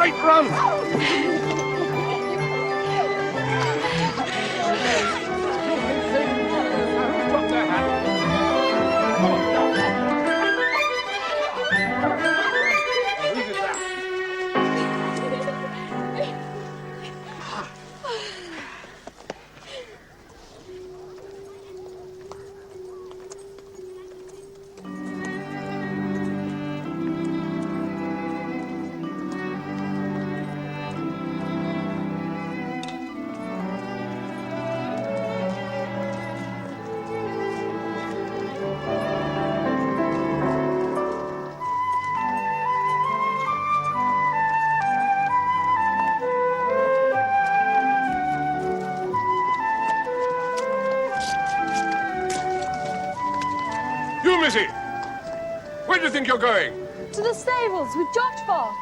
Great run! Drop their hat. Who did that? You, Missy! Where do you think you're going? To the stables with George for.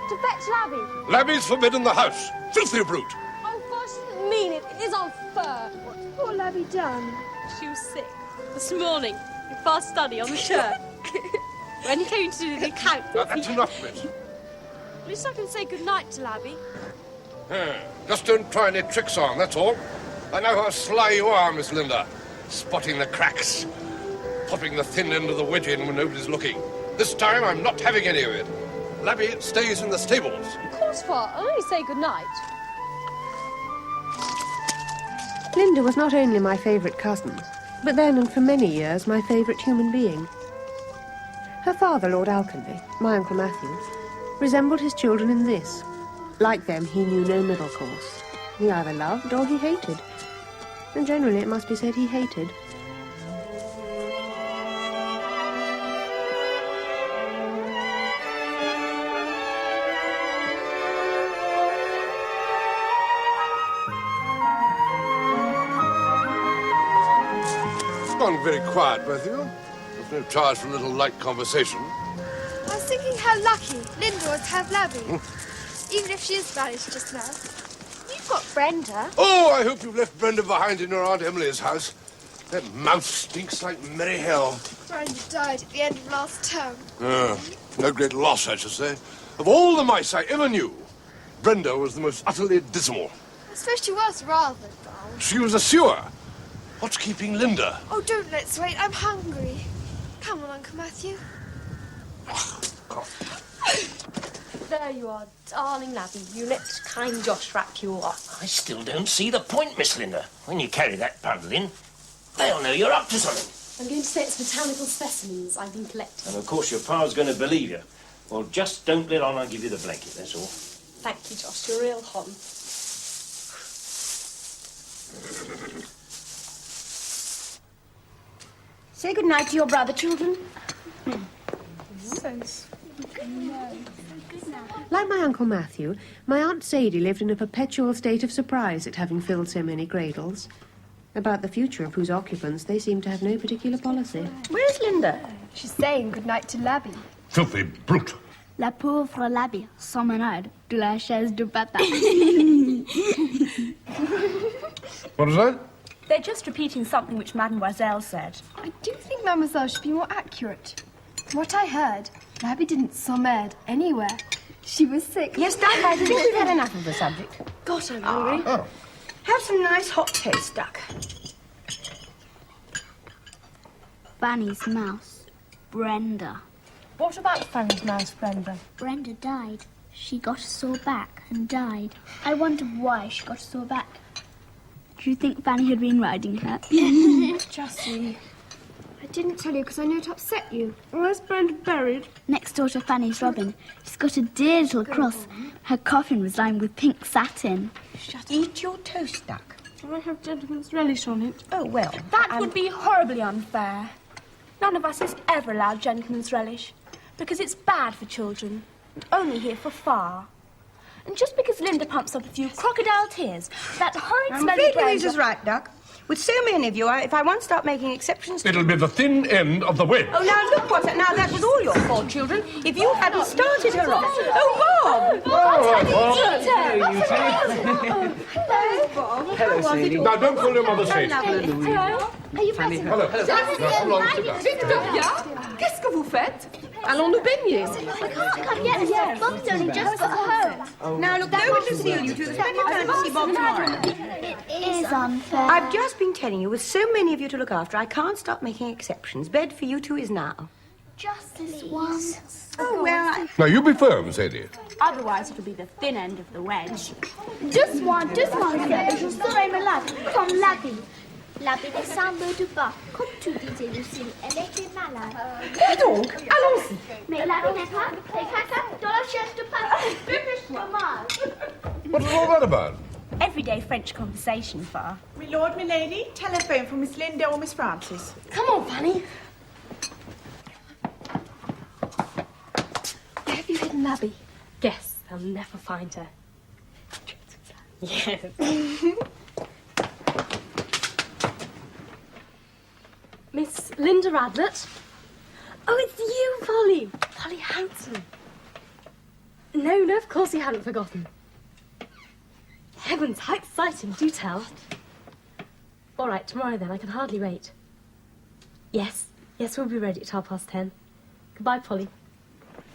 To fetch Labby. Labby's forbidden the house. Filthy brute! Oh, gosh, you didn't mean it. It is on fur. What's poor Labby done? She was sick. This morning, in fast study on the chair. When he came to do the account... That's enough, miss. At least I can say good-night to Labby. Just don't try any tricks on, that's all. I know how sly you are, Miss Linda. Spotting the cracks. Popping the thin end of the wedge in when nobody's looking. This time, I'm not having any of it. Labby stays in the stables. Of course, Far. I'll only say good-night. Linda was not only my favourite cousin, but then and for many years my favourite human being. Her father, Lord Alconby, my Uncle Matthew, resembled his children in this. Like them, he knew no middle course. He either loved or he hated. And generally, it must be said, he hated. Gone very quiet, both of you. There's no charge for a little light conversation. I was thinking how lucky Linda was to have Labby. Even if she is banished just now. You've got Brenda. Oh, I hope you've left Brenda behind in your Aunt Emily's house. That mouth stinks like merry hell. Brenda died at the end of last term. No great loss, I should say. Of all the mice I ever knew, Brenda was the most utterly dismal. I suppose she was rather dull. She was a sewer. What's keeping Linda? Oh, don't let's wait. I'm hungry. Come on, Uncle Matthew. There you are, darling Labby. You let kind Josh wrap you up. I still don't see the point, Miss Linda. When you carry that bundle in, they'll know you're up to something. I'm going to say it's botanical specimens I've been collecting. And of course your pa's going to believe you. Well, just don't let on I give you the blanket, that's all. Thank you, Josh. You're a real hon. Say good night to your brother, children. Like my Uncle Matthew, my Aunt Sadie lived in a perpetual state of surprise at having filled so many cradles, about the future of whose occupants they seemed to have no particular policy. Where's Linda? She's saying goodnight to Labby. Filthy brute. La pauvre Labby s'emmenade de la chaise de patate. What is that? They're just repeating something which Mademoiselle said. I do think Mademoiselle should be more accurate. From what I heard, Labby didn't sommered anywhere. She was sick. Yes, Duck, I think we've had enough of the subject. Gosh, I'm hungry. Oh. Have some nice hot toast, Duck. Fanny's mouse, Brenda. What about Fanny's mouse, Brenda? Brenda died. She got a sore back and died. I wonder why she got a sore back. Do you think Fanny had been riding her? Jessie, I didn't tell you because I knew it upset you. Where's Brenda buried? Next door to Fanny's Robin. She's got a dear little cross. Her coffin was lined with pink satin. Eat your toast, Duck. I have gentleman's relish on it. Oh, well. That would be horribly unfair. None of us is ever allowed gentleman's relish, because it's bad for children, and only here for far. And just because Linda pumps up a few crocodile tears, that horrid I'm smelly afraid Brenda... Louise is right, Duck. With so many of you, if I once start making exceptions... It'll be the thin end of the wedge. Oh, now, look what... Now, that was all your fault, children. If you hadn't started her off... Oh, Bob! Hello, Sadie. Now, don't call your mother Sadie. Hello? Are you Fanny, Hello. Now, come along, sit down. Victoria, qu'est-ce que vous faites? Allons nous baigner. We can't come yet. Bob's only just got home. Now, look, no one to steal you two. There's plenty of time to see Bob tomorrow. It is unfair. I've just been telling you, with so many of you to look after, I can't stop making exceptions. Bed for you two is now. Just this once. Oh, well, Now, you be firm, Sadie. Otherwise it'll be the thin end of the wedge. Just one, c'est je serai malade, comme Labby. Labby descend du bas, comme tu disais, Lucille, elle était malade. Et donc, allons-y. Mais Labby n'est pas les caca dans la chaise de patate. British fromage. What's all that about? Everyday French conversation, Far. My lord, my lady, telephone for Miss Linda or Miss Frances. Come on, Fanny. Where have you hidden Labby? Guess they'll never find her. Yes. Miss Linda Radlett. Oh, it's you, Polly. Polly Hanson. No, of course you hadn't forgotten. Heavens, how exciting. Do tell. All right, tomorrow then. I can hardly wait. Yes, we'll be ready at 10:30. Goodbye, Polly.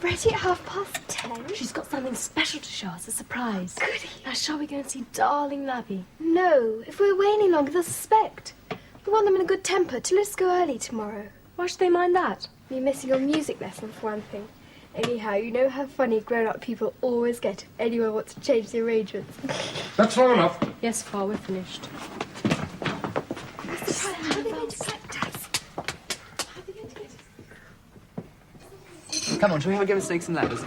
Ready at 10:30? She's got something special to show us, a surprise. Goody. Now, shall we go and see darling Labby? No, if we're away any longer, they'll suspect. We want them in a good temper to let us go early tomorrow. Why should they mind that? You're missing your music lesson, for one thing. Anyhow, you know how funny grown-up people always get if anyone wants to change the arrangements. That's long enough. Yes, Far, we're finished. How are they going to collect us? Come on, shall we have a go at snakes and ladders?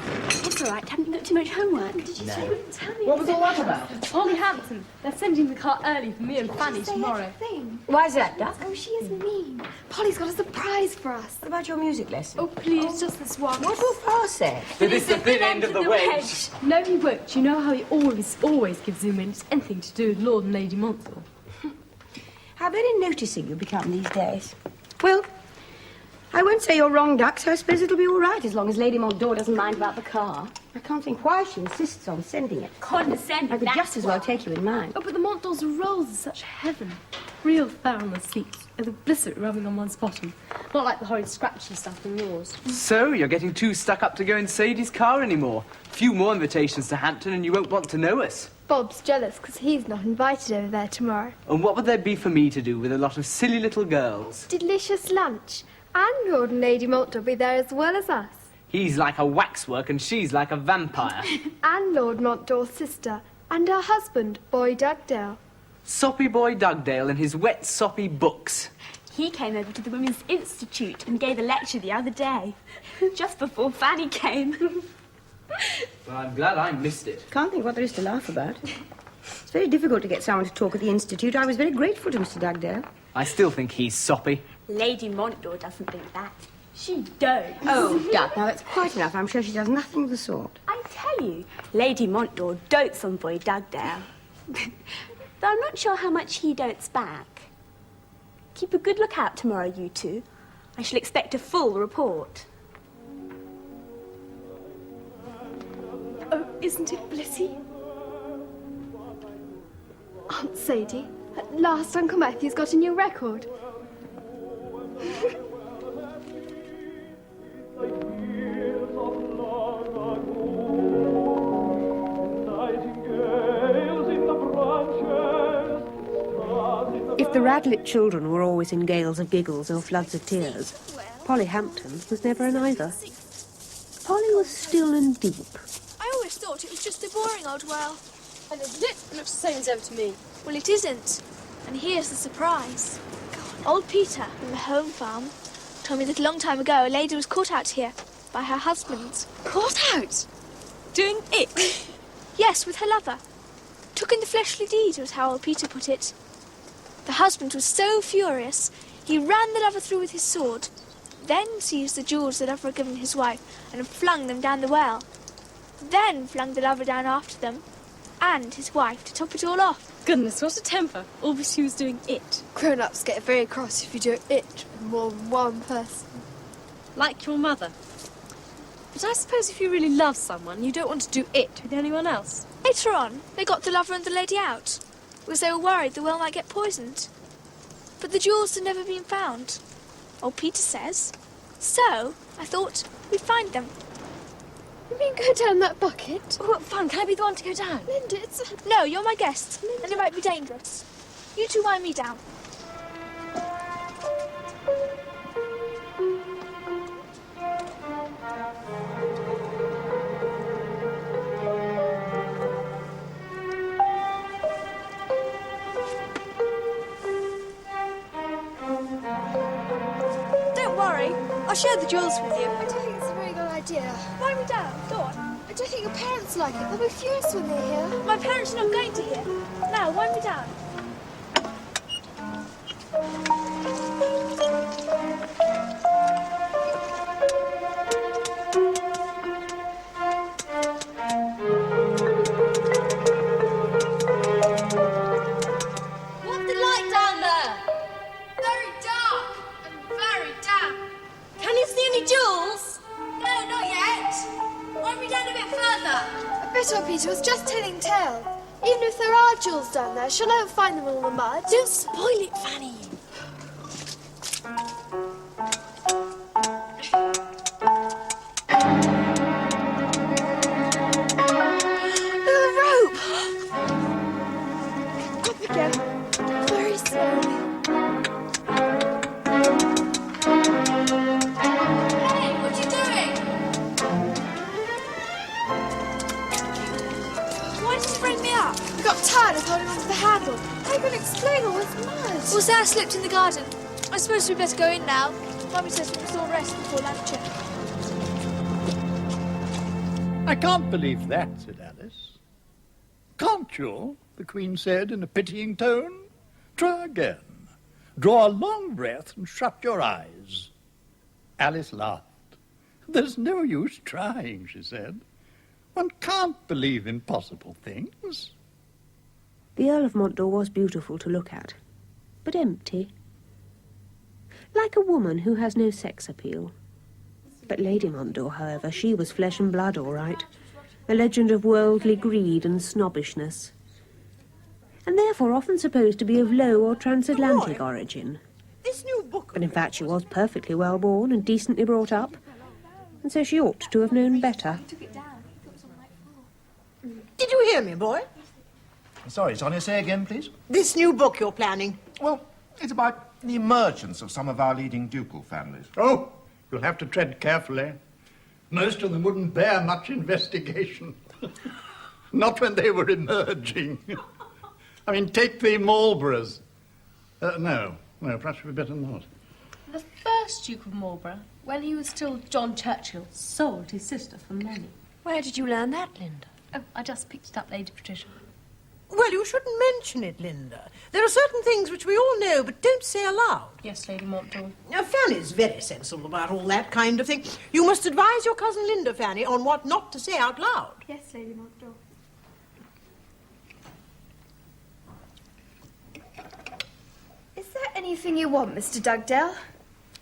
It's all right, haven't got too much homework. Did you say you wouldn't tell me? What was all that about? Polly Hanson. They're sending the car early for me and Fanny tomorrow. Why's that, Duck? Oh, she is mean. Polly's got a surprise for us. What about your music lesson? Oh, please, just this one. What will Far say? That it's the thin end of the wedge. No, he won't. You know how he always gives in when it's anything to do with Lord and Lady Montville. How very noticing you become these days. Well, I won't say you're wrong, Duck, so I suppose it'll be all right as long as Lady Montdor doesn't mind about the car. I can't think why she insists on sending it. Condescending. I could just as well take you in mine. Oh, but the Montdor's rolls are such heaven. Real fur on the seats, with a blister rubbing on one's bottom. Not like the horrid scratchy stuff in yours. So, you're getting too stuck up to go in Sadie's car anymore. Few more invitations to Hampton and you won't want to know us. Bob's jealous because he's not invited over there tomorrow. And what would there be for me to do with a lot of silly little girls? Delicious lunch. And Lord and Lady Montdor will be there as well as us. He's like a waxwork and she's like a vampire. And Lord Montdor's sister. And her husband, Boy Dugdale. Soppy boy Dugdale and his wet soppy books. He came over to the Women's Institute and gave a lecture the other day, just before Fanny came. Well, I'm glad I missed it. Can't think what there is to laugh about. It's very difficult to get someone to talk at the Institute. I was very grateful to Mr. Dugdale. I still think he's soppy. Lady Montdor doesn't think that. She don't. Oh, Duck, now that's quite enough. I'm sure she does nothing of the sort. I tell you, Lady Montdor dotes on Boy Dugdale. Though I'm not sure how much he dotes back. Keep a good lookout tomorrow, you two. I shall expect a full report. Oh, isn't it blissy? Aunt Sadie, at last Uncle Matthew's got a new record. If the Radlett children were always in gales of giggles or floods of tears, Polly Hampton was never in either. Polly was still and deep. I always thought it was just a boring old well. And isn't it? It looks the same as ever to me. Well, it isn't. And here's the surprise. Old Peter from the home farm told me that a long time ago a lady was caught out here by her husband. Caught out? Doing it? Yes, with her lover. Took in the fleshly deed was how old Peter put it. The husband was so furious, he ran the lover through with his sword, then seized the jewels the lover had given his wife and flung them down the well. Then flung the lover down after them, and his wife to top it all off. Goodness, what a temper. Obviously he was doing it. Grown-ups get very cross if you do it with more than one person. Like your mother. But I suppose if you really love someone, you don't want to do it with anyone else. Later on, they got the lover and the lady out, because they were worried the well might get poisoned. But the jewels had never been found, old Peter says. So, I thought we'd find them. You mean go down that bucket? Oh, what fun. Can I be the one to go down? Linda, it's... No, you're my guest, and it might be dangerous. You two wind me down. Don't worry, I'll share the jewels with you. I don't think it's a very good idea. Wind me down, go on. I don't think your parents like it. They'll be furious when they hear. My parents are not going to hear. Now, wind me down. What's the light down there? Very dark and very damp. Can you see any jewels? No, not yet. Wind me down a bit further. I bet old Peter was just telling tales. Even if there are jewels down there, she'll never find them in all the mud. Don't spoil it, Fanny. The rope! Up again. Very slowly. Hey, what are you doing? Why did you bring me up? I got tired of holding onto the handle. I can explain all this mud. Well, Sarah slipped in the garden. I suppose we'd better go in now. Mummy says we must all rest before luncheon. I can't believe that, said Alice. Can't you? The Queen said in a pitying tone. Try again. Draw a long breath and shut your eyes. Alice laughed. There's no use trying, she said. One can't believe impossible things. The Earl of Montdor was beautiful to look at, but empty. Like a woman who has no sex appeal. But Lady Montdor, however, she was flesh and blood all right, a legend of worldly greed and snobbishness, and therefore often supposed to be of low or transatlantic origin. This new book... But in fact she was perfectly well born and decently brought up, and so she ought to have known better. Did you hear me, boy? Sorry, Sonia, say again, please. This new book you're planning. Well, it's about the emergence of some of our leading ducal families. Oh, you'll have to tread carefully. Most of them wouldn't bear much investigation. Not when they were emerging. I mean, take the Marlboroughs. No, perhaps we'd better not. The first Duke of Marlborough, when he was still John Churchill, sold his sister for money. Where did you learn that, Linda? Oh, I just picked it up, Lady Patricia. Well, you shouldn't mention it, Linda. There are certain things which we all know, but don't say aloud. Yes, Lady Montdor. Now, Fanny's very sensible about all that kind of thing. You must advise your cousin Linda, Fanny, on what not to say out loud. Yes, Lady Montdor. Is there anything you want, Mr. Dugdale?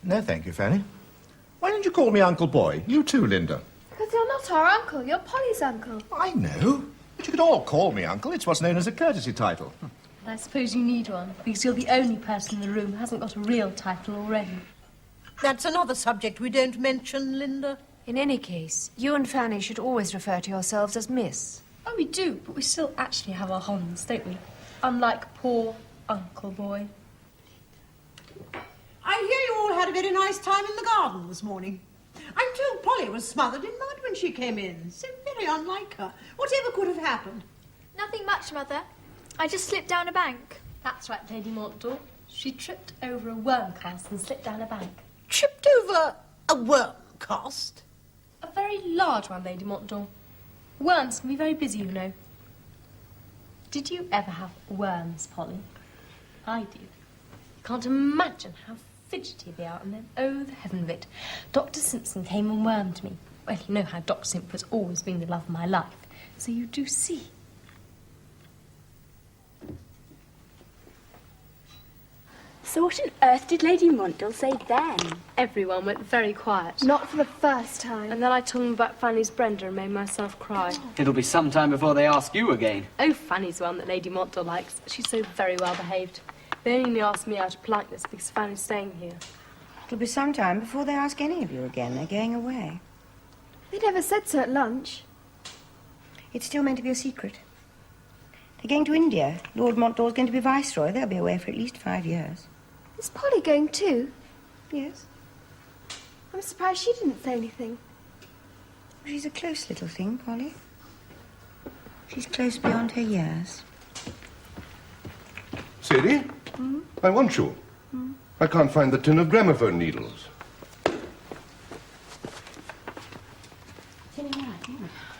No, thank you, Fanny. Why don't you call me Uncle Boy? You too, Linda. Because you're not our uncle, you're Polly's uncle. I know. But you could all call me Uncle. It's what's known as a courtesy title. I suppose you need one, because you're the only person in the room who hasn't got a real title already. That's another subject we don't mention, Linda. In any case, you and Fanny should always refer to yourselves as Miss. Oh, we do, but we still actually have our Hollands, don't we? Unlike poor Uncle Boy. I hear you all had a very nice time in the garden this morning. I'm told Polly was smothered in mud when she came in. So very unlike her. Whatever could have happened? Nothing much, Mother. I just slipped down a bank. That's right, Lady Montdor. She tripped over a worm cast and slipped down a bank. Tripped over a worm cast? A very large one, Lady Montdor. Worms can be very busy, you know. Did you ever have worms, Polly? I did. You can't imagine how fidgety they are, and then, oh, the heaven of it. Dr. Simpson came and wormed me. Well, you know how Dr. Simpson has always been the love of my life, so you do see. So what on earth did Lady Montdor say then? Everyone went very quiet. Not for the first time. And then I told them about Fanny's Brenda and made myself cry. It'll be some time before they ask you again. Oh, Fanny's one that Lady Montdor likes. She's so very well behaved. They only asked me out of politeness because Fanny's staying here. It'll be some time before they ask any of you again. They're going away. They never said so at lunch. It's still meant to be a secret. They're going to India. Lord Montdor's going to be Viceroy. They'll be away for at least 5 years. Is Polly going too? Yes. I'm surprised she didn't say anything. She's a close little thing, Polly. She's close beyond her years. Sadie, I want you. I can't find the tin of gramophone needles.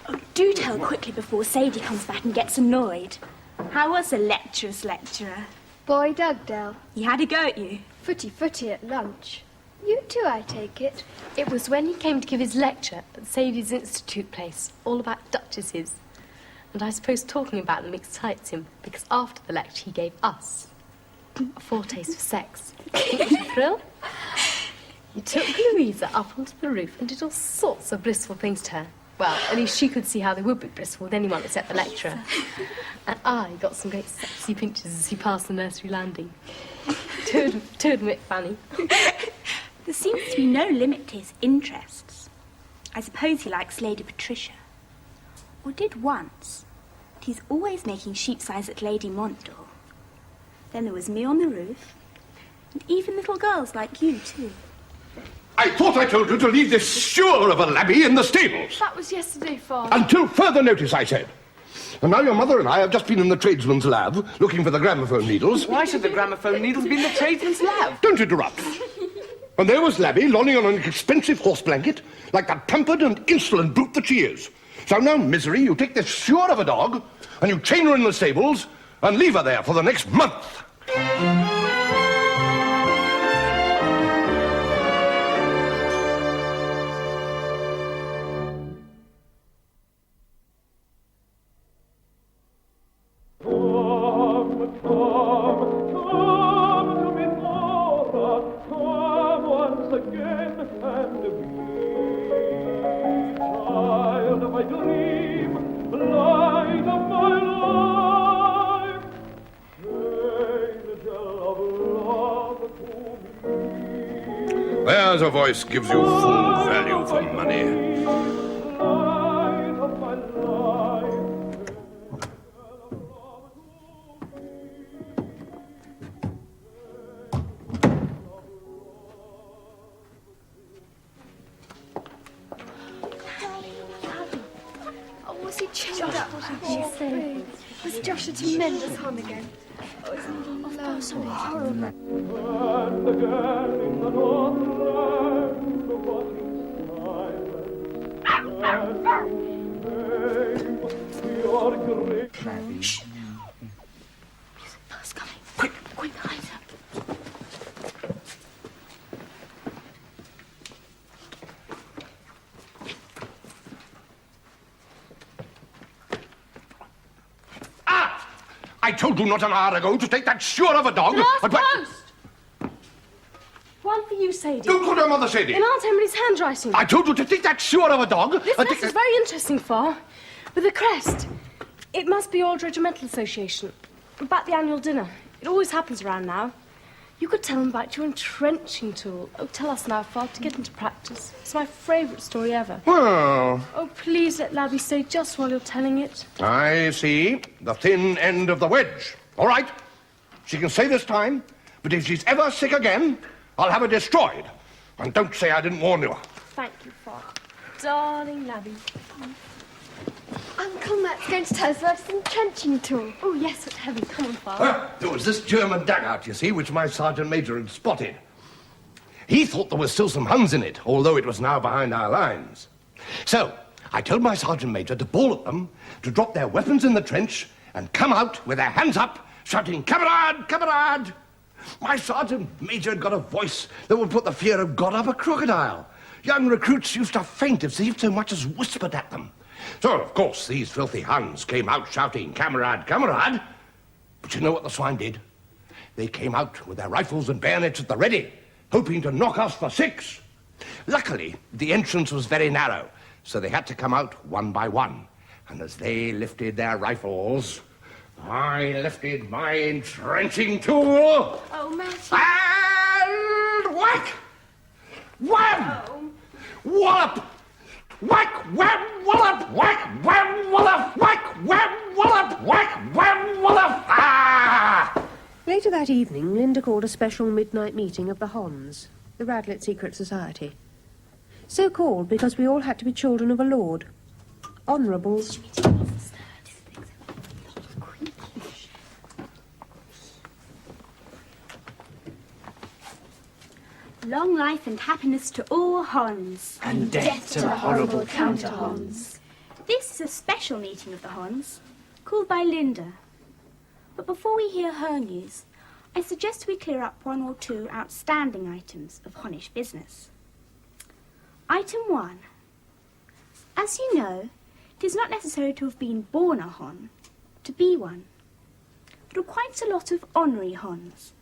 Oh, do tell quickly before Sadie comes back and gets annoyed. How was the lecturer's lecturer? Boy Dugdale. He had a go at you? Footy at lunch. You too, I take it. It was when he came to give his lecture at Sadie's Institute place, all about duchesses. And I suppose talking about them excites him, because after the lecture he gave us a foretaste of sex. Thrill? He took Louisa up onto the roof and did all sorts of blissful things to her. Well, at least she could see how they would be blissful with anyone except the lecturer. And I got some great sexy pictures as he passed the nursery landing. To admit, Fanny. There seems to be no limit to his interests. I suppose he likes Lady Patricia. Or did once. But he's always making sheep's eyes at Lady Montdor. Then there was me on the roof. And even little girls like you, too. I thought I told you to leave this sewer of a labby in the stables. That was yesterday, Father. Until further notice, I said. And now your mother and I have just been in the tradesman's lab looking for the gramophone needles. Why should the gramophone needles be in the tradesman's lab? Don't interrupt. And there was Labby lolling on an expensive horse blanket like the pampered and insolent brute that she is. So now, Misery, you take this sewer of a dog and you chain her in the stables and leave her there for the next month. There's a voice gives you full value for money. Oh, was he chained up? Was Joshua to mend his arm again? Oh, isn't he lovely? So horrible. Shh! Bus coming. Quick, behind her. I told you not an hour ago to take that sewer of a dog. Last post! One for you, Sadie. Don't call her Mother Sadie. In Aunt Emily's handwriting. I told you to think that sewer of a dog. This letter's very interesting, Far. With a crest. It must be Aldridge Regimental Association. About the annual dinner. It always happens around now. You could tell them about your entrenching tool. Oh, tell us now, Far, to get into practice. It's my favourite story ever. Well, Oh, please let Labby say just while you're telling it. I see. The thin end of the wedge. All right. She can say this time, but if she's ever sick again, I'll have her destroyed. And don't say I didn't warn you. Thank you, Far. Darling Labby. Uncle Matt's going to tell us about his entrenching tool. Oh, yes, at heaven. Come on, Far. There was this German dugout, you see, which my sergeant major had spotted. He thought there was still some Huns in it, although it was now behind our lines. So, I told my sergeant major to bawl at them, to drop their weapons in the trench, and come out with their hands up, shouting, "Kamerad, kamerad!" My sergeant major had got a voice that would put the fear of God up a crocodile. Young recruits used to faint if they so much as whispered at them. So, of course, these filthy Huns came out shouting, "Kamerad, kamerad!" But you know what the swine did? They came out with their rifles and bayonets at the ready, hoping to knock us for six. Luckily, the entrance was very narrow, so they had to come out one by one. And as they lifted their rifles, I lifted my entrenching tool. Oh, Matthew. And whack! Wham! Oh. Wallop! Whack! Wham! Wallop! Whack! Wham! Wallop! Whack! Wham! Wallop! Whack! Wham! Wallop! Ah! Later that evening, Linda called a special midnight meeting of the Hons, the Radlett Secret Society. So called because we all had to be children of a lord. Honourables. Long life and happiness to all Hons. And death to the horrible counter-Hons. This is a special meeting of the Hons, called by Linda. But before we hear her news, I suggest we clear up one or two outstanding items of Honish business. Item 1. As you know, it is not necessary to have been born a Hon to be one. There are quite a lot of honorary Hons.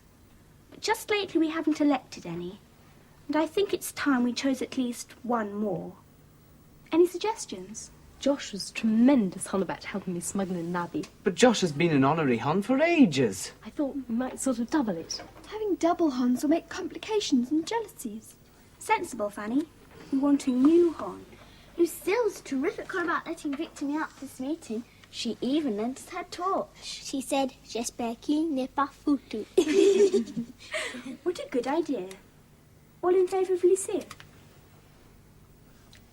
But just lately we haven't elected any, and I think it's time we chose at least one more. Any suggestions? Josh was tremendous Hon about helping me smuggle in Nabby. But Josh has been an honorary Hon for ages. I thought we might sort of double it. Having double Hons will make complications and jealousies. Sensible, Fanny. We want a new Hon. Lucille's terrific Hon about letting Victor me out this meeting. She even lent us her talk. She said, "J'espère qu'il n'est pas foutu." What a good idea. All in favour of Lucille?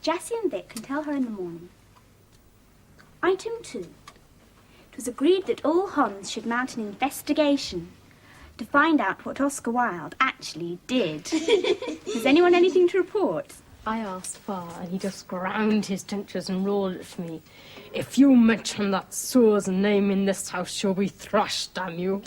Jessie and Vic can tell her in the morning. Item 2. It was agreed that all Hons should mount an investigation to find out what Oscar Wilde actually did. Has anyone anything to report? I asked Far, and he just ground his dentures and roared at me. "If you mention that sewer's name in this house, you'll be thrashed, damn you."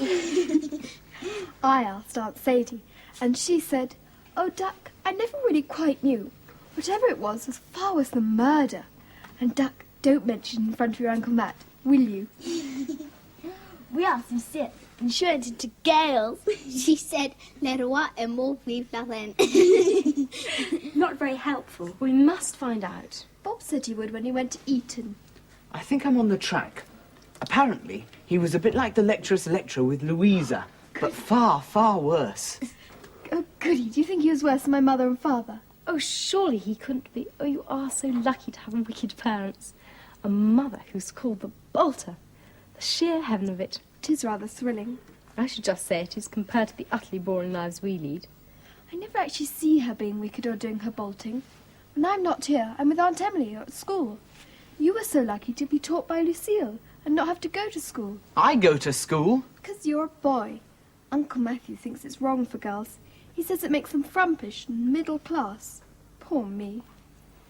I asked Aunt Sadie, and she said, "Oh, Duck, I never really quite knew. Whatever it was far worse than murder. And Duck, don't mention it in front of your Uncle Matt, will you?" We asked Lucille, and she went into gales. She said, "Le roi est mort, vive la reine." Not very helpful. We must find out. Bob said he would when he went to Eton. I think I'm on the track. Apparently, he was a bit like the lecturer's lecturer with Louisa, but far, far worse. Oh, goody, do you think he was worse than my mother and father? Oh, surely he couldn't be. Oh, you are so lucky to have wicked parents. A mother who's called the Bolter. The sheer heaven of it. 'Tis rather thrilling. I should just say it is compared to the utterly boring lives we lead. I never actually see her being wicked or doing her bolting. When I'm not here, I'm with Aunt Emily or at school. You were so lucky to be taught by Lucille and not have to go to school. I go to school. Because you're a boy. Uncle Matthew thinks it's wrong for girls. He says it makes them frumpish and middle class. Poor me.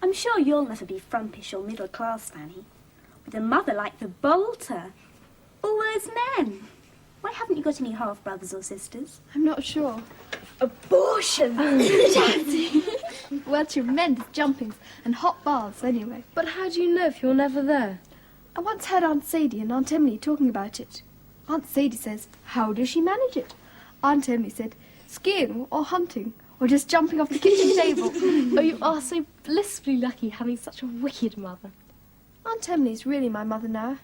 I'm sure you'll never be frumpish or middle class, Fanny. With a mother like the Bolter. All those men. Why haven't you got any half-brothers or sisters? I'm not sure. Abortion! Well, tremendous jumpings and hot baths anyway. But how do you know if you're never there? I once heard Aunt Sadie and Aunt Emily talking about it. Aunt Sadie says, "How does she manage it?" Aunt Emily said, "Skiing or hunting or just jumping off the kitchen table. Oh, you are so blissfully lucky having such a wicked mother. Aunt Emily's really my mother now.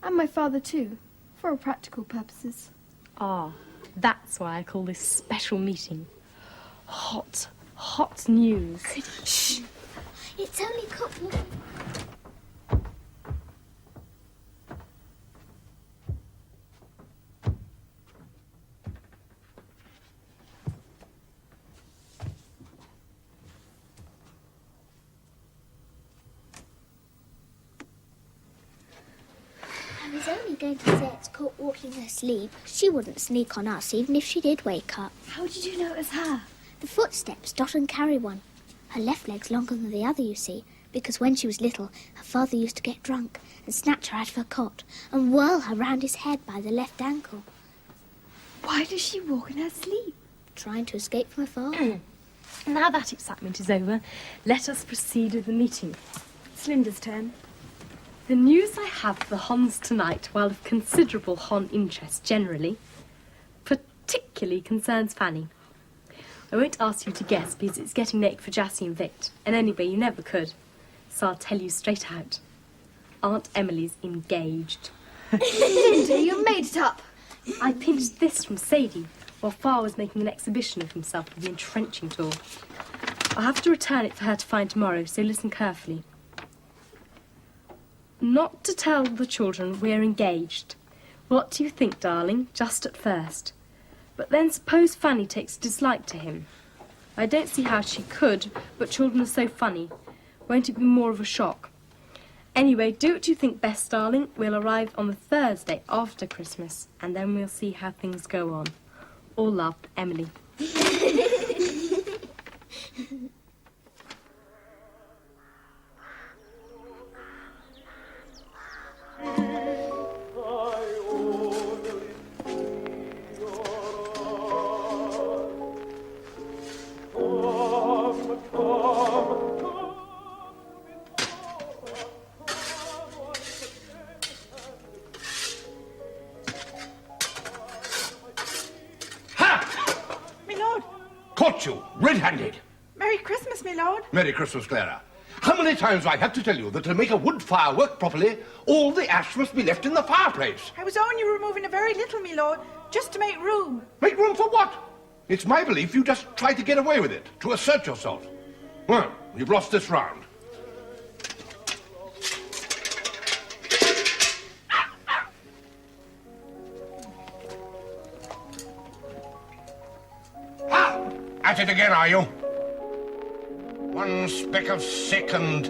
And my father too, for all practical purposes. Ah, that's why I call this special meeting hot news. Shh. It's only cooking. I was only going to say it's caught walking her sleep. She wouldn't sneak on us, even if she did wake up. How did you know it was her? The footsteps Dot and carry one. Her left leg's longer than the other, you see, because when she was little, her father used to get drunk and snatch her out of her cot and whirl her round his head by the left ankle. Why does she walk in her sleep? Trying to escape from her father. Now that excitement is over, let us proceed with the meeting. It's Linda's turn. The news I have for the Hons tonight, while of considerable Hon interest generally, particularly concerns Fanny. I won't ask you to guess because it's getting late for Jassy and Vict, and anyway, you never could. So I'll tell you straight out. Aunt Emily's engaged. Linda, you made it up. I pinched this from Sadie while Farr was making an exhibition of himself with the entrenching tool. I'll have to return it for her to find tomorrow, so listen carefully. Not to tell the children we're engaged. What do you think, darling, just at first? But then suppose Fanny takes a dislike to him. I don't see how she could, but children are so funny. Won't it be more of a shock? Anyway, do what you think best, darling. We'll arrive on the Thursday after Christmas, and then we'll see how things go on. All love, Emily. Caught you, red-handed. Merry Christmas, my lord. Merry Christmas, Clara. How many times do I have to tell you that to make a wood fire work properly, all the ash must be left in the fireplace? I was only removing a very little, my lord, just to make room. Make room for what? It's my belief you just tried to get away with it, to assert yourself. Well, you've lost this round. At it again, are you? One speck of sick and...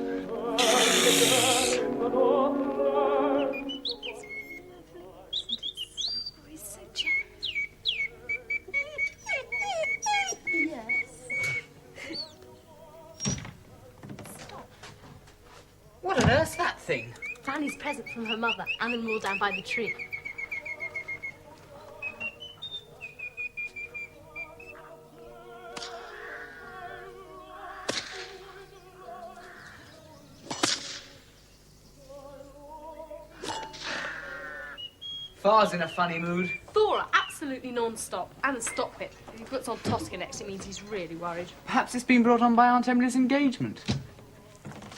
What on earth's that thing? Fanny's present from her mother, animal down by the tree. Far's in a funny mood. Thora, absolutely non-stop. And a stop bit. If he puts on Tosca next, it means he's really worried. Perhaps it's been brought on by Aunt Emily's engagement.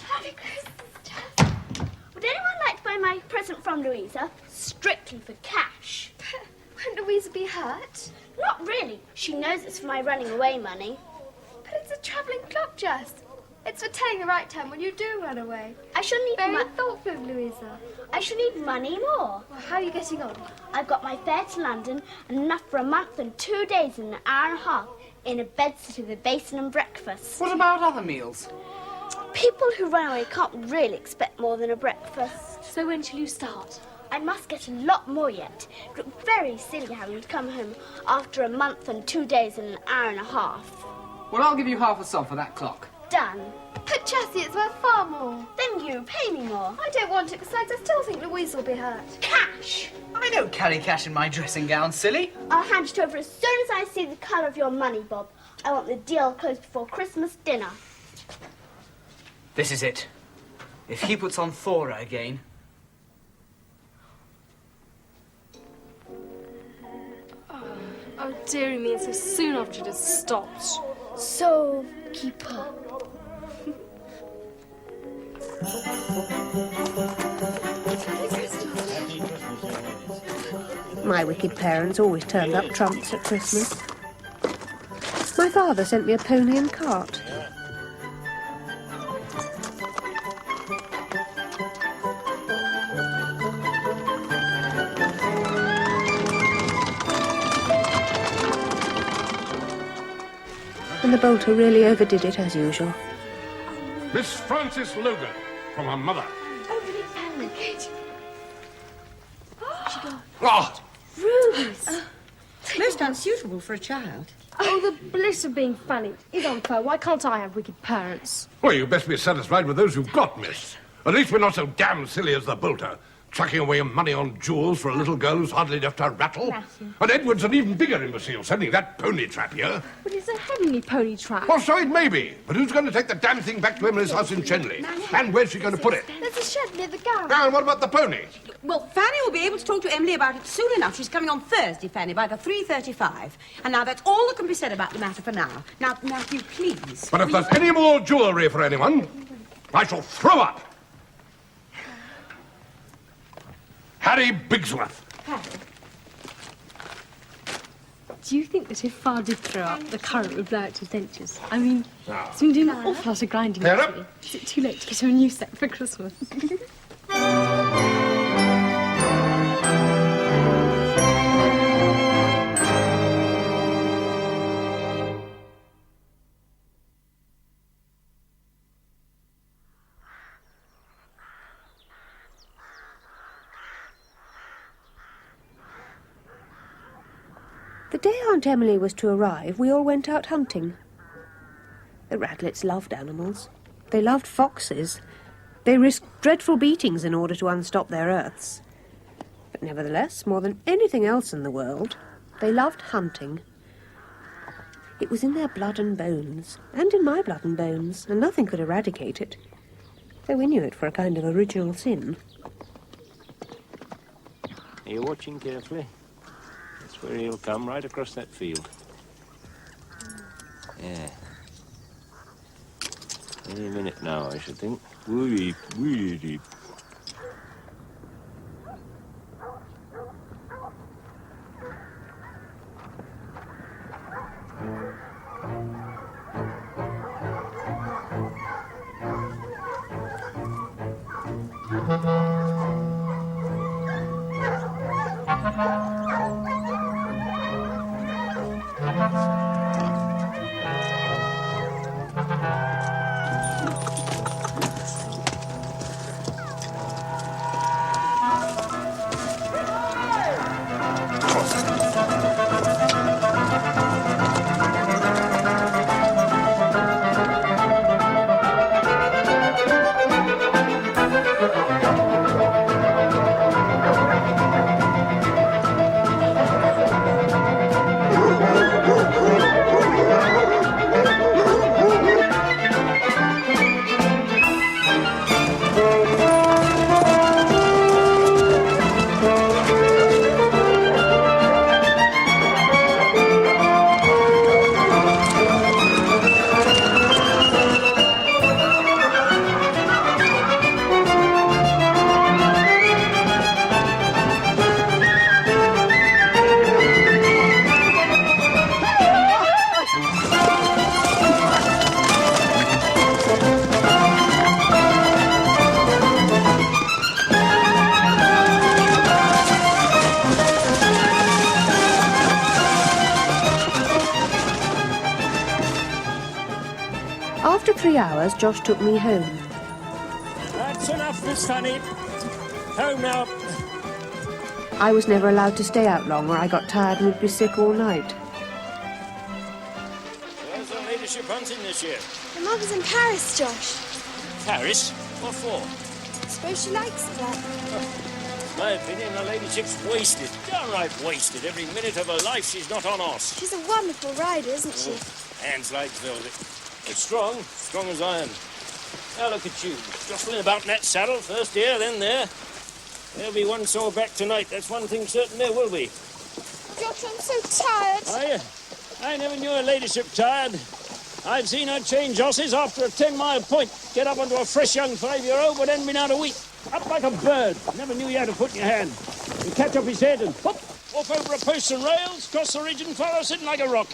Happy Christmas, Jess. Would anyone like to buy my present from Louisa? Strictly for cash. Won't Louisa be hurt? Not really. She knows it's for my running away money. But it's a travelling clock, Jess. It's for telling the right time when you do run away. I shall need Very thoughtful of Louisa. I shall need money more. Well, how are you getting on? I've got my fare to London and enough for a month and 2 days and an hour and a half in a bedsit with a basin and breakfast. What about other meals? People who run away can't really expect more than a breakfast. So when shall you start? I must get a lot more yet. It would look very silly having to come home after a month and 2 days and an hour and a half. Well, I'll give you half a sob for that clock. Done. But Jessie, it's worth far more. Then you pay me more. I don't want it. Besides, I still think Louise will be hurt. Cash! I don't carry cash in my dressing gown, silly. I'll hand it over as soon as I see the colour of your money, Bob. I want the deal closed before Christmas dinner. This is it. If he puts on Thora again... Oh, dearie me, and so soon after it has stopped. So, keeper. My wicked parents always turned up trumps at Christmas. My father sent me a pony and cart. And the bolter really overdid it as usual. Miss Frances Logan, from her mother. Oh, Rubies! Most unsuitable for a child. oh, the bliss of being funny is unfair. Why can't I have wicked parents? Well, you best be satisfied with those you've got, miss. At least we're not so damn silly as the bolter, chucking away money on jewels for a little girl who's hardly left her rattle. Matthew. And Edward's an even bigger imbecile, sending that pony trap here. But it's a heavenly pony trap. Well, so it may be, but who's going to take the damn thing back to Emily's house in Chenley? And where's she going to put it? There's a shed near the garage. And what about the pony? Well, Fanny will be able to talk to Emily about it soon enough. She's coming on Thursday, Fanny, by the 3:35. And now that's all that can be said about the matter for now. Now, Matthew, please. But if there's any more jewellery for anyone, I shall throw up. Harry Bigsworth. Do you think that if Father did throw up, the current would blow out his dentures? I mean, No. he's been doing an awful lot of grinding Pair lately. Is it too late to get him a new set for Christmas? The day Aunt Emily was to arrive, we all went out hunting. The Radletts loved animals. They loved foxes. They risked dreadful beatings in order to unstop their earths. But nevertheless, more than anything else in the world, they loved hunting. It was in their blood and bones, and in my blood and bones, and nothing could eradicate it, though we knew it for a kind of original sin. Are you watching carefully? That's where he'll come, right across that field. Yeah. Any minute now, I should think. Wee, wee, deep. After 3 hours, Josh took me home. That's enough, Miss Fanny. Home now. I was never allowed to stay out long, or I got tired and would be sick all night. Where's her ladyship hunting this year? The mother's in Paris, Josh. Paris? What for? Suppose she likes it, like. My opinion, her ladyship's wasted. Downright wasted. Every minute of her life she's not on us. She's a wonderful rider, isn't she? Hands like velvet. But strong as iron. Now look at you, jostling about in that saddle, first here, then there. There'll be one sore back tonight, that's one thing certain there will be. Josh, I'm so tired. Are you? I never knew her ladyship tired. I've seen her change horses after a 10-mile point. Get up onto a fresh young 5-year-old, but hadn't been out a week. Up like a bird. Never knew you had to put in your hand. You catch up his head and hop, off over a post and rails, cross the ridge and follow, sitting like a rock.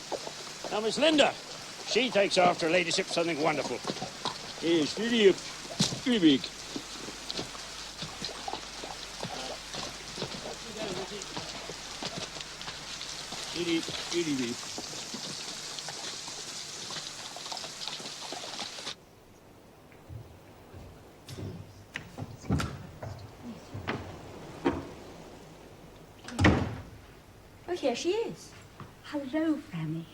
Now, Miss Linda, she takes after her ladyship something wonderful. Yes, really big. Really big. Oh, here she is. Hello, Fanny.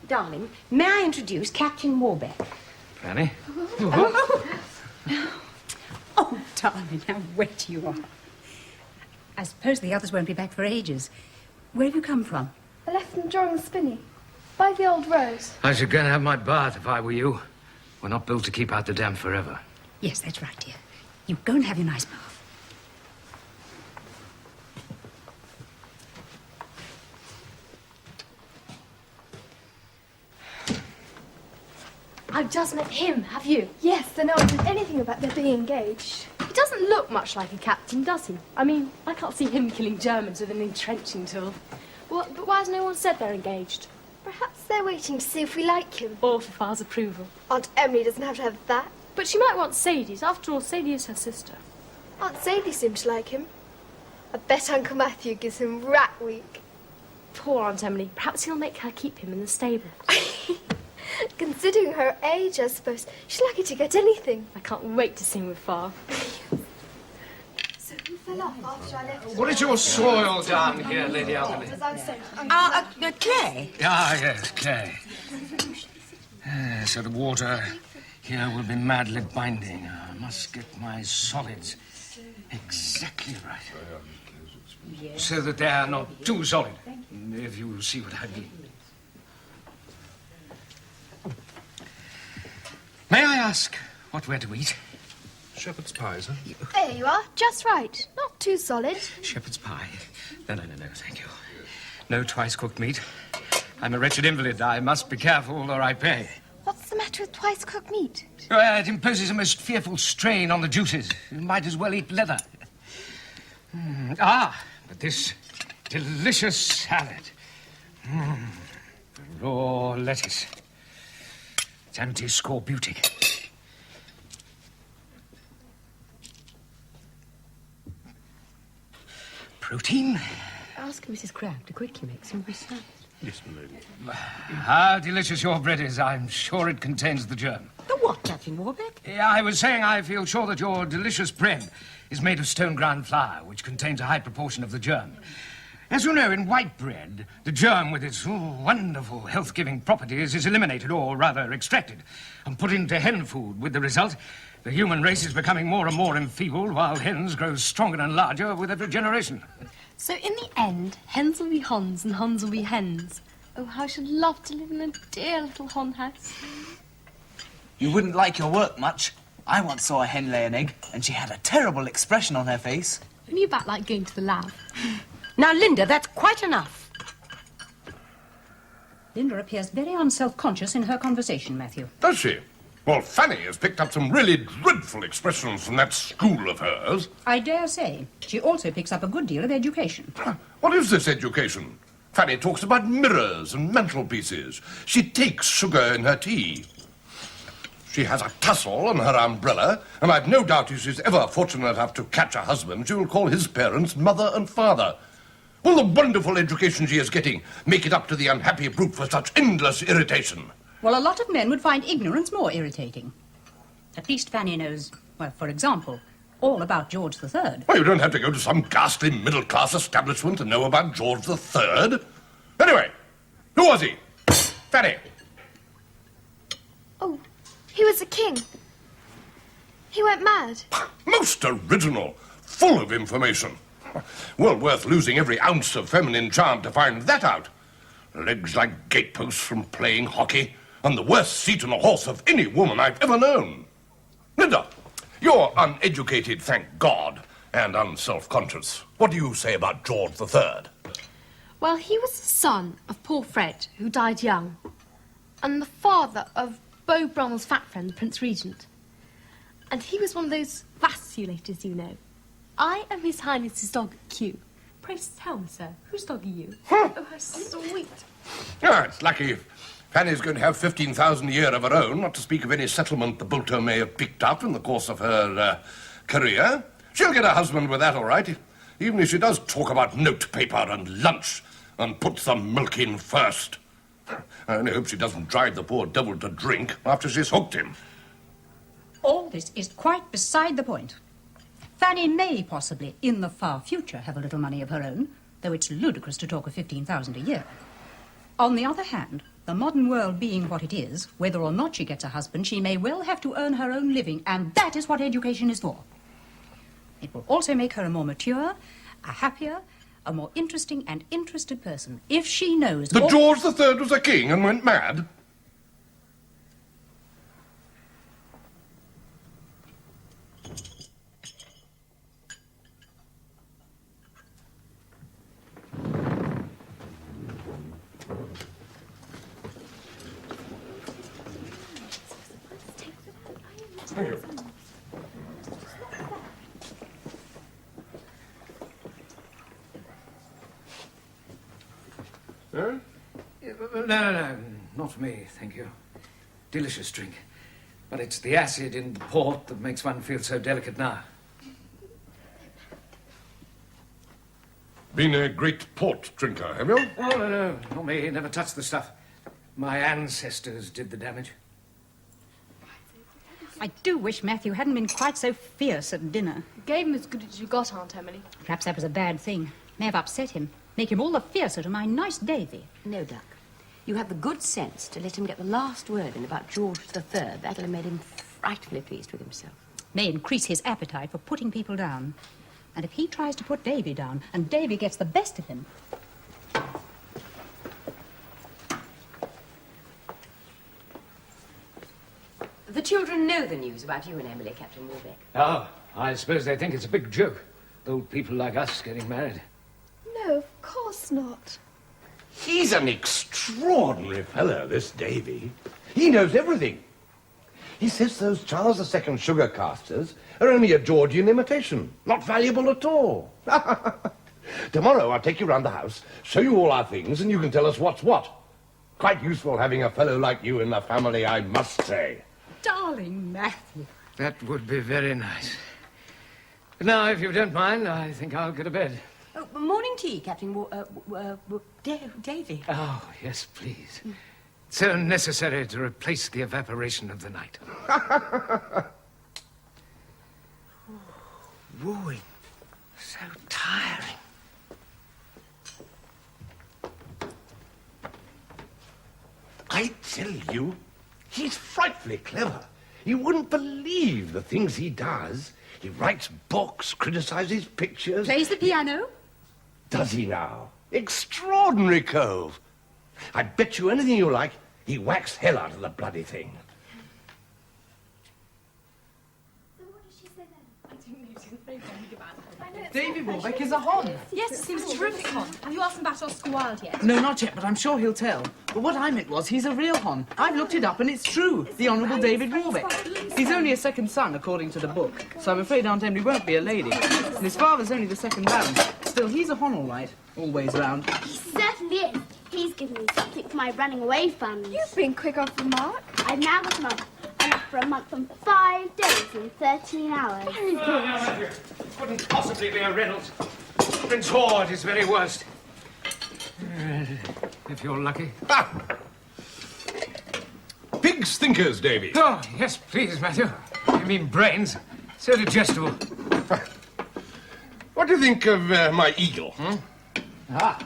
Darling, may I introduce Captain Warbeck? Fanny? Oh, darling, how wet you are. I suppose the others won't be back for ages. Where have you come from? I left them drawing the spinney. By the old rose. I should go and have my bath if I were you. We're not built to keep out the damp forever. Yes, that's right, dear. You go and have your nice bath. I've just met him, have you? Yes, then no one said anything about their being engaged. He doesn't look much like a captain, does he? I mean, I can't see him killing Germans with an entrenching tool. But why has no one said they're engaged? Perhaps they're waiting to see if we like him. Or for Father's approval. Aunt Emily doesn't have to have that. But she might want Sadie's. After all, Sadie is her sister. Aunt Sadie seemed to like him. I bet Uncle Matthew gives him rat week. Poor Aunt Emily. Perhaps he'll make her keep him in the stable. Considering her age, I suppose, she's lucky to get anything. I can't wait to sing with Fa. So who fell off after I left? What is your soil down here, Lady Alderley? As I said, Clay? Ah, yes, clay. So the water here will be madly binding. I must get my solids exactly right. So that they are not too solid, if you see what I mean. May I ask what we're to eat? Shepherd's pie, sir. there you are, just right. Not too solid. Shepherd's pie. No, thank you. No twice-cooked meat. I'm a wretched invalid. I must be careful or I pay. What's the matter with twice-cooked meat? It imposes a most fearful strain on the juices. You might as well eat leather. But this delicious salad. Raw lettuce. It's anti-scorbutic. Protein. Ask Mrs. Crabbe to quickly make some salad. Yes, my lady. How delicious your bread is. I'm sure it contains the germ. The what, Captain Warbeck? I was saying I feel sure that your delicious bread is made of stone ground flour, which contains a high proportion of the germ. As you know, in white bread, the germ with its wonderful health-giving properties is eliminated, or rather extracted, and put into hen food, with the result the human race is becoming more and more enfeebled, while hens grow stronger and larger with every generation. So in the end, hens will be hons and hons will be hens. Oh, how I should love to live in a dear little hon house. You wouldn't like your work much. I once saw a hen lay an egg, and she had a terrible expression on her face. When you back like going to the lab? Now, Linda, that's quite enough. Linda appears very unself-conscious in her conversation, Matthew. Does she? Well, Fanny has picked up some really dreadful expressions from that school of hers. I dare say. She also picks up a good deal of education. What is this education? Fanny talks about mirrors and mantelpieces. She takes sugar in her tea. She has a tussle on her umbrella, and I've no doubt if she's ever fortunate enough to catch a husband, she will call his parents mother and father. Will the wonderful education she is getting make it up to the unhappy brute for such endless irritation? Well, a lot of men would find ignorance more irritating. At least Fanny knows, well, for example, all about George III. Well, you don't have to go to some ghastly middle-class establishment to know about George III. Anyway, who was he? Fanny. Oh, he was a king. He went mad. Most original. Full of information. Well worth losing every ounce of feminine charm to find that out. Legs like gateposts from playing hockey, and the worst seat on a horse of any woman I've ever known. Linda, you're uneducated, thank God, and unself-conscious. What do you say about George III? Well, he was the son of poor Fred, who died young, and the father of Beau Brummell's fat friend, Prince Regent. And he was one of those vacilators, you know. I am His Highness's dog, Q. Pray tell me, sir, whose dog are you? Oh, how sweet. Ah, it's lucky if Fanny's going to have 15,000 a year of her own, not to speak of any settlement the Bolter may have picked up in the course of her career. She'll get a husband with that, all right, even if she does talk about notepaper and lunch and puts the milk in first. I only hope she doesn't drive the poor devil to drink after she's hooked him. All this is quite beside the point. Fanny may possibly, in the far future, have a little money of her own, though it's ludicrous to talk of 15,000 a year. On the other hand, the modern world being what it is, whether or not she gets a husband, she may well have to earn her own living, and that is what education is for. It will also make her a more mature, a happier, a more interesting and interested person, if she knows... That George III was a king and went mad? Thank you. Huh? No, not for me, thank you. Delicious drink. But it's the acid in the port that makes one feel so delicate now. Been a great port drinker, have you? Oh, no, not me. Never touched the stuff. My ancestors did the damage. I do wish Matthew hadn't been quite so fierce at dinner. Gave him as good as you got, Aunt Emily. Perhaps that was a bad thing. May have upset him. Make him all the fiercer to my nice Davy. No, Duck. You have the good sense to let him get the last word in about George III. That'll have made him frightfully pleased with himself. May increase his appetite for putting people down. And if he tries to put Davy down, and Davy gets the best of him... The children know the news about you and Emily, Captain Warbeck. Oh, I suppose they think it's a big joke. Old people like us getting married. No, of course not. He's an extraordinary fellow, this Davy. He knows everything. He says those Charles II sugar casters are only a Georgian imitation, not valuable at all. Tomorrow I'll take you round the house, show you all our things, and you can tell us what's what. Quite useful having a fellow like you in the family, I must say. Darling Matthew. That would be very nice. But now, if you don't mind, I think I'll go to bed. Oh, morning tea, Captain Davy. Oh, yes, please. So necessary to replace the evaporation of the night. Wooing. So tiring. I tell you, he's frightfully clever. You wouldn't believe the things he does. He writes books, criticizes pictures. Plays the piano? Does he now? Extraordinary cove. I bet you anything you like, he whacks hell out of the bloody thing. Davy Warbeck is a hon. Yes, it seems terrific hon. Have you asked him about Oscar Wilde yet? No, not yet, but I'm sure he'll tell. But what I meant was he's a real hon. I've looked it up and it's true. The Honourable David Warbeck. He's only a second son, according to the book. So I'm afraid Aunt Emily won't be a lady. And his father's only the second Baron. Still, he's a hon all right. Always round. He certainly is. He's given me something for my running away funds. You've been quick off the mark. I've now got a month. Enough for a month and 5 days and 13 hours. Very good. Couldn't possibly be a Reynolds. Prince Horde is very worst. If you're lucky. Ah! Pig's thinkers, Davy. Oh, yes, please, Matthew. You mean brains. So digestible. What do you think of my eagle? Ah.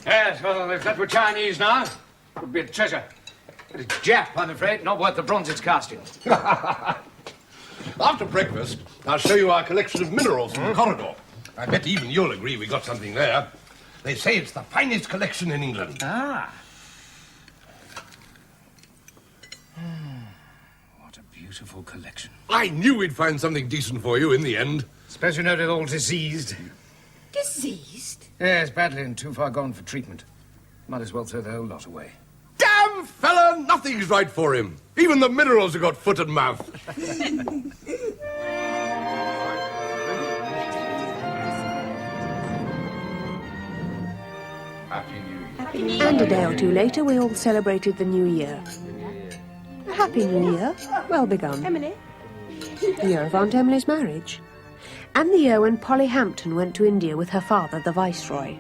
Yes, well, if that were Chinese now, it would be a treasure. But it's Jap, I'm afraid, not worth the bronze it's cast in. After breakfast, I'll show you our collection of minerals in the corridor. I bet even you'll agree we got something there. They say it's the finest collection in England. Ah. What a beautiful collection. I knew we'd find something decent for you in the end. Suppose you know they're all diseased. Diseased? Yes, badly and too far gone for treatment. Might as well throw the whole lot away. Damn fella, nothing's right for him. Even the minerals have got foot and mouth. And a day or two later, we all celebrated the New Year. A happy New Year, well begun. Emily? The year of Aunt Emily's marriage. And the year when Polly Hampton went to India with her father, the Viceroy.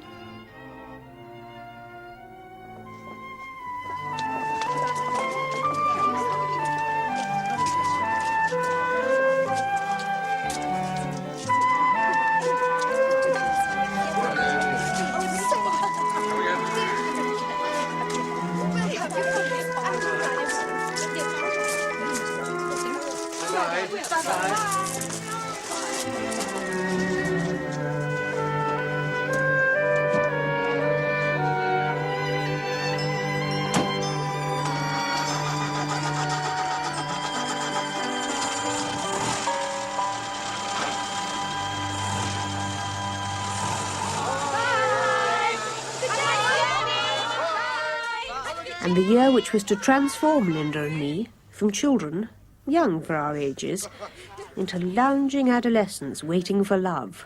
And the year which was to transform Linda and me from children, young for our ages, into lounging adolescents waiting for love.